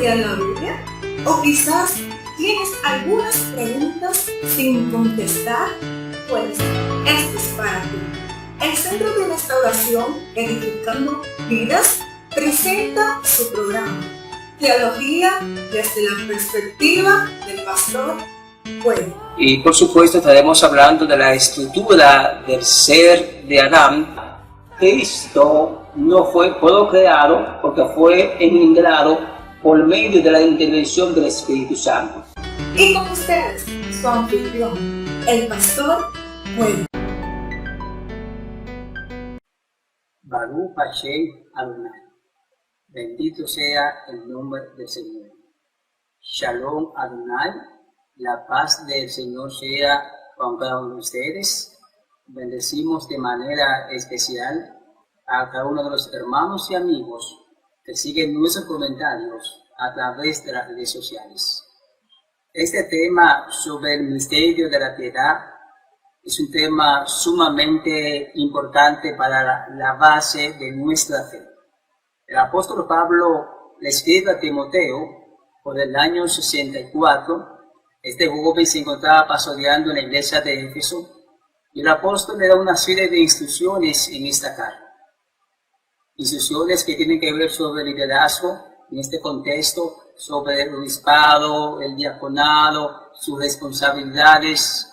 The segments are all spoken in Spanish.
estudian la Biblia? ¿O quizás tienes algunas preguntas sin contestar? Pues esto es para ti. El Centro de Restauración Edificando Vidas presenta su programa Teología desde la perspectiva del pastor Pueblo. Y por supuesto estaremos hablando de la estructura del ser de Adán. Cristo no fue creado porque fue engendrado por medio de la intervención del Espíritu Santo. Y con ustedes, su anfitrión, el pastor Pueblo. Baruch Hashem Adonai. Bendito sea el nombre del Señor. Shalom Adonai. La paz del Señor sea con cada uno de ustedes. Bendecimos de manera especial a cada uno de los hermanos y amigos que siguen nuestros comentarios a través de las redes sociales. Este tema sobre el misterio de la piedad es un tema sumamente importante para la base de nuestra fe. El apóstol Pablo le escribe a Timoteo por el año 64. Este joven se encontraba pastoreando en la iglesia de Éfeso y el apóstol le da una serie de instrucciones en esta carta. Instrucciones que tienen que ver sobre el liderazgo, en este contexto, sobre el obispado, el diaconado, sus responsabilidades,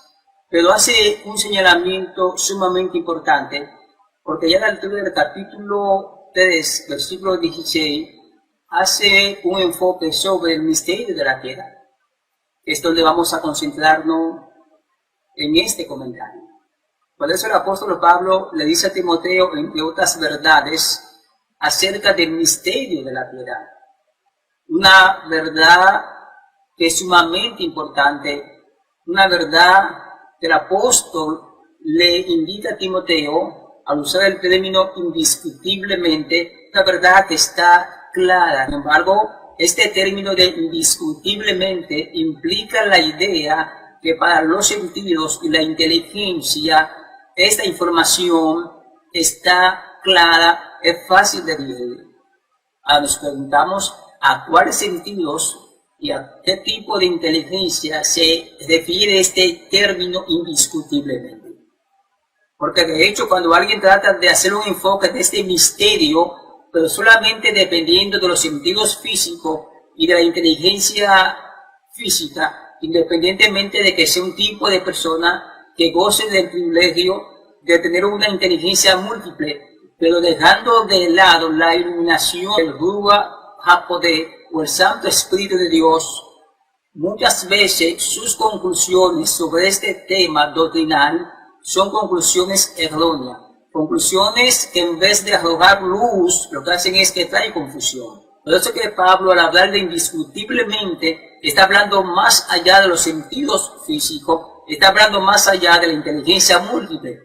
pero hace un señalamiento sumamente importante, porque ya a la altura del capítulo 3, versículo 16, hace un enfoque sobre el misterio de la piedad. Es donde vamos a concentrarnos en este comentario. Por eso el apóstol Pablo le dice a Timoteo, entre otras verdades, acerca del misterio de la piedad. Una verdad que es sumamente importante, una verdad que el apóstol le indica a Timoteo, al usar el término indiscutiblemente, una verdad que está clara. Sin embargo, este término de indiscutiblemente implica la idea que para los sentidos y la inteligencia, esta información está clara, es fácil de digerir. Ahora nos preguntamos a cuáles sentidos y a qué tipo de inteligencia se refiere este término indiscutiblemente. Porque de hecho cuando alguien trata de hacer un enfoque de este misterio, pero solamente dependiendo de los sentidos físicos y de la inteligencia física, independientemente de que sea un tipo de persona que goce del privilegio de tener una inteligencia múltiple, pero dejando de lado la iluminación del Ruach HaKodesh o el Santo Espíritu de Dios, muchas veces sus conclusiones sobre este tema doctrinal son conclusiones erróneas. Conclusiones que en vez de arrojar luz, lo que hacen es que traen confusión. Por eso que Pablo, al hablar de indiscutiblemente, está hablando más allá de los sentidos físicos, está hablando más allá de la inteligencia múltiple.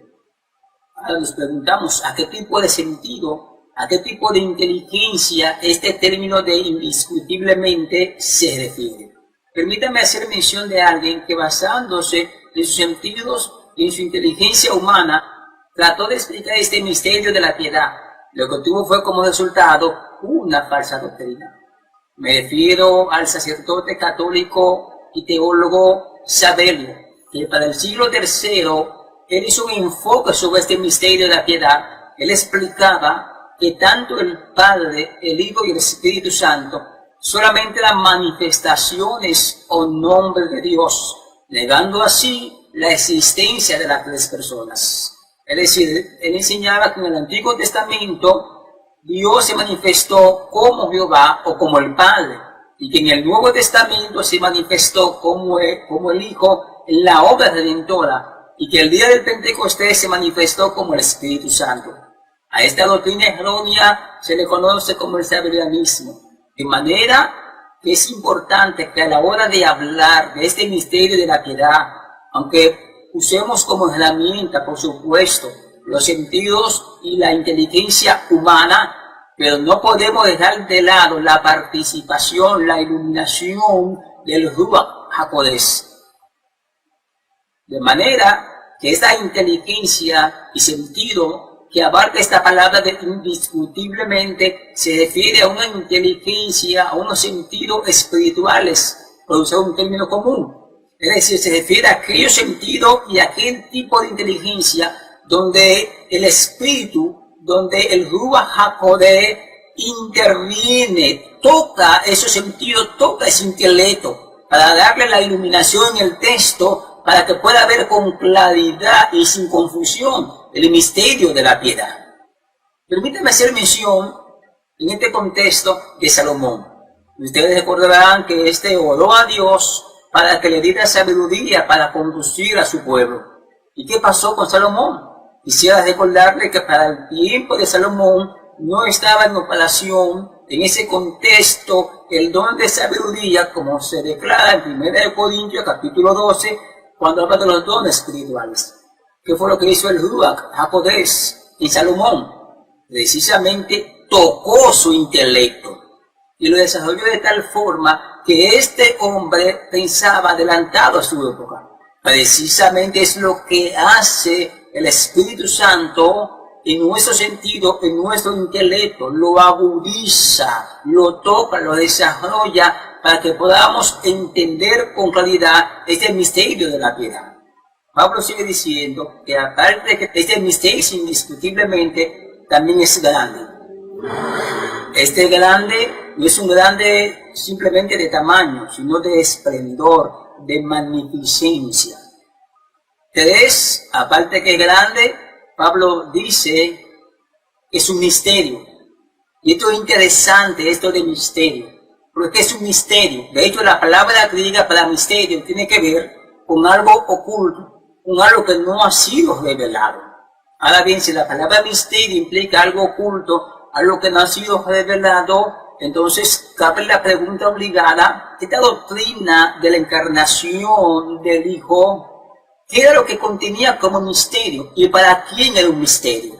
Ahora nos preguntamos a qué tipo de sentido, a qué tipo de inteligencia este término de indiscutiblemente se refiere. Permítame hacer mención de alguien que basándose en sus sentidos y en su inteligencia humana, trató de explicar este misterio de la piedad. Lo que tuvo fue como resultado una falsa doctrina. Me refiero al sacerdote católico y teólogo Sabelio, que para el siglo III, él hizo un enfoque sobre este misterio de la piedad. Él explicaba que tanto el Padre, el Hijo y el Espíritu Santo solamente eran manifestaciones o nombre de Dios, negando así la existencia de las tres personas. Es decir, él enseñaba que en el Antiguo Testamento Dios se manifestó como Jehová o como el Padre, y que en el Nuevo Testamento se manifestó como el Hijo en la obra redentora, y que el día del Pentecostés se manifestó como el Espíritu Santo. A esta doctrina errónea se le conoce como el sabelianismo, de manera que es importante que a la hora de hablar de este misterio de la piedad, aunque usemos como herramienta, por supuesto, los sentidos y la inteligencia humana, pero no podemos dejar de lado la participación, la iluminación del Ruach HaKodesh. De manera que esta inteligencia y sentido que abarca esta palabra de indiscutiblemente se refiere a una inteligencia, a unos sentidos espirituales, por usar un término común. Es decir, se refiere a aquellos sentidos y a aquel tipo de inteligencia donde el espíritu, donde el Ruach HaKodesh interviene, toca esos sentidos, toca ese intelecto, para darle la iluminación en el texto, para que pueda ver con claridad y sin confusión el misterio de la piedad. Permítame hacer mención en este contexto de Salomón. Ustedes recordarán que este oró a Dios para que le diera sabiduría para conducir a su pueblo. ¿Y qué pasó con Salomón? Quisiera recordarle que para el tiempo de Salomón no estaba en operación en ese contexto el don de sabiduría, como se declara en 1 Corintios capítulo 12, cuando habla de los dones espirituales. ¿Qué fue lo que hizo el Ruach HaKodesh en Salomón? Precisamente tocó su intelecto y lo desarrolló de tal forma que este hombre pensaba adelantado a su época. Precisamente es lo que hace el Espíritu Santo en nuestro sentido, en nuestro intelecto, lo agudiza, lo toca, lo desarrolla para que podamos entender con claridad este misterio de la piedad. Pablo sigue diciendo que aparte de que este misterio indiscutiblemente también es grande. Este grande no es un grande simplemente de tamaño, sino de esplendor, de magnificencia. 3, aparte que es grande, Pablo dice que es un misterio. Y esto es interesante, esto de misterio, porque es un misterio. De hecho, la palabra griega para misterio tiene que ver con algo oculto, con algo que no ha sido revelado. Ahora bien, si la palabra misterio implica algo oculto, algo que no ha sido revelado, entonces cabe la pregunta obligada: esta doctrina de la encarnación del Hijo, ¿qué era lo que contenía como misterio? ¿Y para quién era un misterio?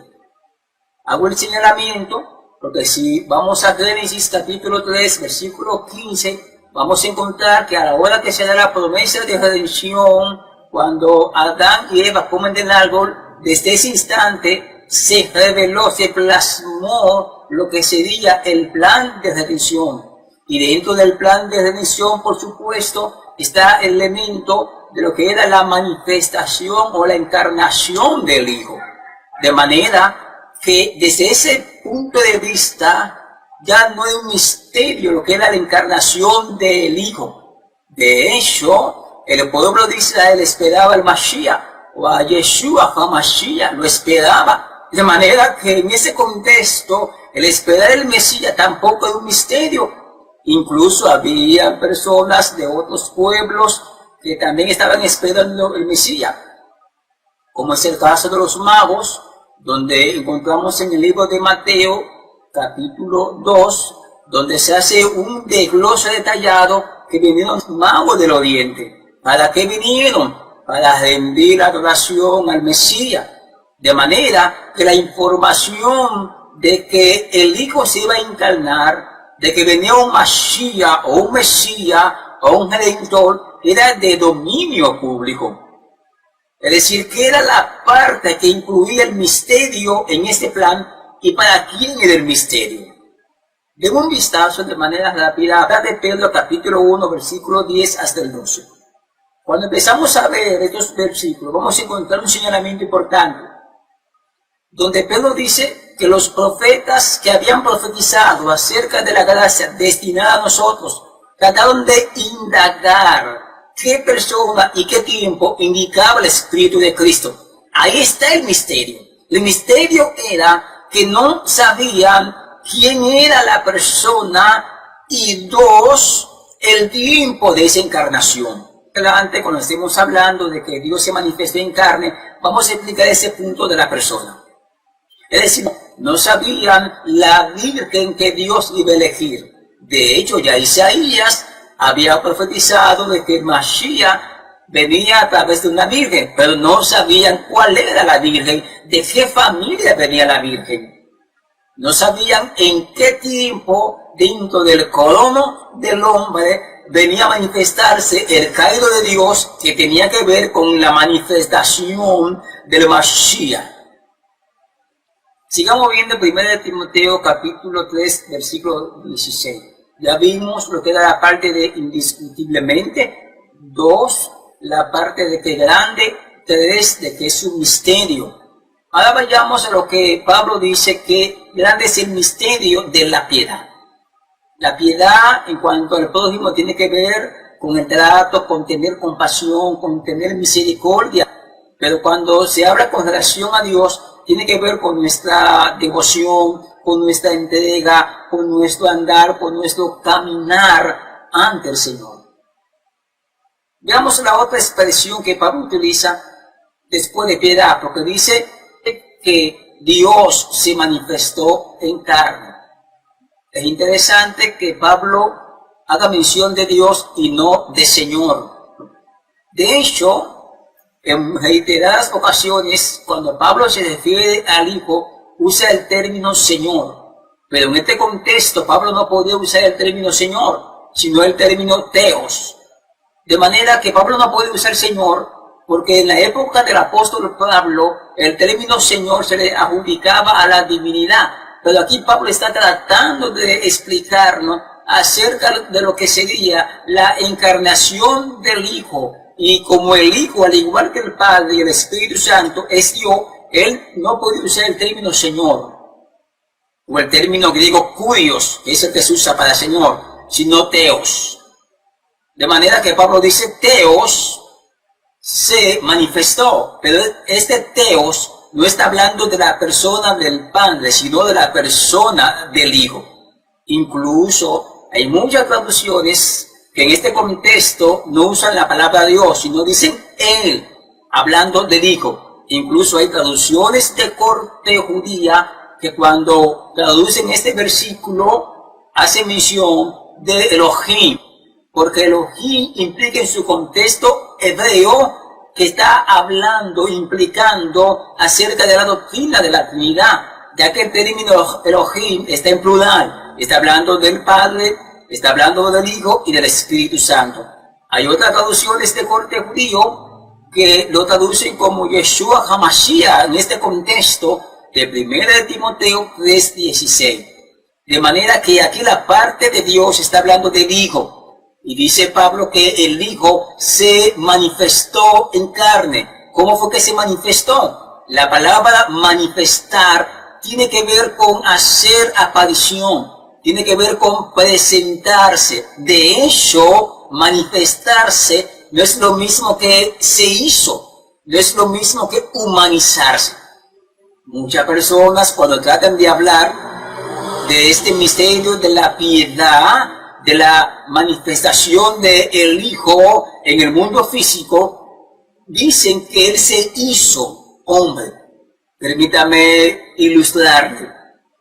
Hago el señalamiento, porque si vamos a Génesis capítulo 3, versículo 15, vamos a encontrar que a la hora que se da la promesa de redención, cuando Adán y Eva comen del árbol, desde ese instante se reveló, se plasmó lo que sería el plan de redención. Y dentro del plan de redención, por supuesto, está el elemento de lo que era la manifestación o la encarnación del Hijo. De manera que desde ese punto de vista ya no es un misterio lo que era la encarnación del Hijo. De hecho, el pueblo de Israel esperaba al Mashiach, o a Yeshua HaMashiach, lo esperaba. De manera que en ese contexto, el esperar el Mesías tampoco es un misterio. Incluso había personas de otros pueblos que también estaban esperando el Mesías, como es el caso de los magos, donde encontramos en el libro de Mateo, capítulo 2, donde se hace un desglose detallado que vinieron magos del oriente. ¿Para qué vinieron? Para rendir adoración al Mesías. De manera que la información de que el Hijo se iba a encarnar, de que venía un Mashiach o un Mesías o un Redentor, era de dominio público. Es decir, que era la parte que incluía el misterio en este plan. ¿Y para quién era el misterio? Den un vistazo de manera rápida a de Pedro capítulo 1, versículo 10 hasta el 12. Cuando empezamos a ver estos versículos, vamos a encontrar un señalamiento importante, donde Pedro dice que los profetas que habían profetizado acerca de la gracia destinada a nosotros, trataron de indagar qué persona y qué tiempo indicaba el Espíritu de Cristo. Ahí está el misterio. El misterio era que no sabían quién era la persona y 2, el tiempo de esa encarnación. Adelante, cuando estemos hablando de que Dios se manifestó en carne, vamos a explicar ese punto de la persona. Es decir, no sabían la virgen que Dios iba a elegir. De hecho, ya Isaías había profetizado de que Mashiach venía a través de una virgen, pero no sabían cuál era la virgen, de qué familia venía la virgen. No sabían en qué tiempo dentro del corono del hombre venía a manifestarse el caído de Dios, que tenía que ver con la manifestación del Mashiach. Sigamos viendo 1 Timoteo capítulo 3, versículo 16. Ya vimos lo que era la parte de indiscutiblemente, 2, la parte de que grande, 3, de que es un misterio. Ahora vayamos a lo que Pablo dice, que grande es el misterio de la piedad. La piedad en cuanto al prójimo tiene que ver con el trato, con tener compasión, con tener misericordia. Pero cuando se habla con relación a Dios, tiene que ver con nuestra devoción, con nuestra entrega, con nuestro andar, con nuestro caminar ante el Señor. Veamos la otra expresión que Pablo utiliza después de piedad, porque dice que Dios se manifestó en carne. Es interesante que Pablo haga mención de Dios y no de Señor. De hecho, en reiteradas ocasiones, cuando Pablo se refiere al Hijo, usa el término Señor. Pero en este contexto, Pablo no podía usar el término Señor, sino el término Theos. De manera que Pablo no puede usar Señor, porque en la época del apóstol Pablo, el término Señor se le adjudicaba a la divinidad. Pero aquí Pablo está tratando de explicarnos acerca de lo que sería la encarnación del Hijo. Y como el Hijo, al igual que el Padre y el Espíritu Santo, es Dios, él no puede usar el término Señor, o el término griego kurios, que es el que se usa para Señor, sino Theos. De manera que Pablo dice, Theos se manifestó, pero este Theos no está hablando de la persona del Padre, sino de la persona del Hijo. Incluso hay muchas traducciones que en este contexto no usan la palabra Dios, sino dicen Él, hablando del Hijo. Incluso hay traducciones de corte judía que cuando traducen este versículo hacen mención de Elohim, porque Elohim implica en su contexto hebreo que está hablando, implicando acerca de la doctrina de la Trinidad, ya que el término Elohim está en plural, está hablando del Padre, está hablando del Hijo y del Espíritu Santo. Hay otras traducciones de corte judío que lo traducen como Yeshua HaMashiach en este contexto de 1 Timoteo 3:16. De manera que aquí la parte de Dios está hablando del Hijo. Y dice Pablo que el Hijo se manifestó en carne. ¿Cómo fue que se manifestó? La palabra manifestar tiene que ver con hacer aparición. Tiene que ver con presentarse. De hecho, manifestarse no es lo mismo que se hizo. No es lo mismo que humanizarse. Muchas personas cuando tratan de hablar de este misterio de la piedad, de la manifestación del Hijo en el mundo físico, dicen que Él se hizo hombre. Permítame ilustrarle.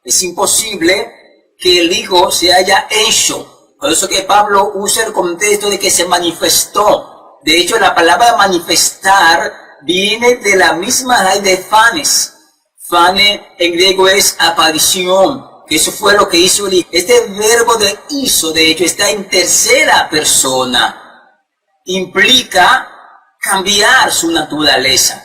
Es imposible que el Hijo se haya hecho. Por eso que Pablo usa el contexto de que se manifestó. De hecho, la palabra manifestar viene de la misma raíz de phanes. Phane en griego es aparición, que eso fue lo que hizo el Hijo. Este verbo de hizo, de hecho, está en tercera persona. Implica cambiar su naturaleza.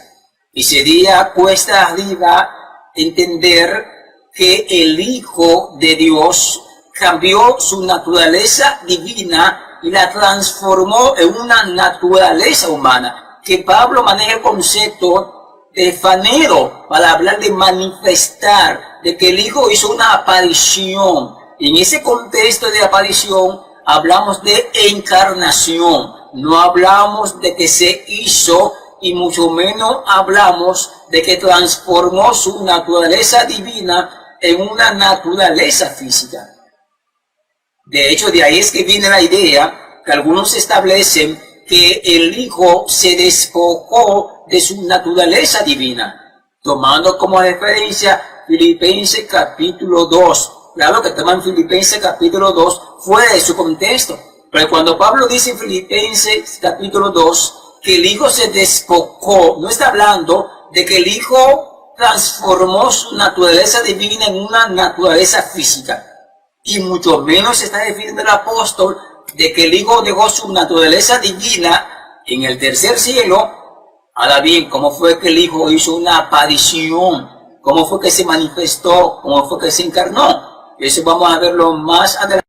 Y sería cuesta arriba entender que el Hijo de Dios cambió su naturaleza divina y la transformó en una naturaleza humana. Que Pablo maneja el concepto de fanero para hablar de manifestar, de que el Hijo hizo una aparición. Y en ese contexto de aparición hablamos de encarnación. No hablamos de que se hizo y mucho menos hablamos de que transformó su naturaleza divina en una naturaleza física. De hecho, de ahí es que viene la idea que algunos establecen que el Hijo se despojó de su naturaleza divina, tomando como referencia Filipenses capítulo 2. Claro que toman Filipenses capítulo 2 fuera de su contexto, pero cuando Pablo dice en Filipenses capítulo 2 que el Hijo se despojó, no está hablando de que el Hijo transformó su naturaleza divina en una naturaleza física, y mucho menos se está refiriendo el apóstol de que el Hijo dejó su naturaleza divina en el tercer cielo. Ahora bien, ¿cómo fue que el Hijo hizo una aparición? cómo fue que se manifestó, cómo fue que se encarnó. Y eso vamos a verlo más adelante.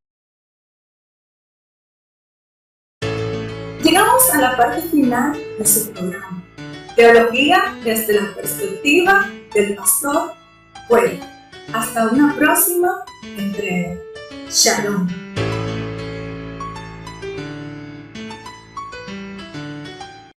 Llegamos a la parte final de su programa. Teología desde la perspectiva del pastor Pueblo. Hasta una próxima entrega. Shalom.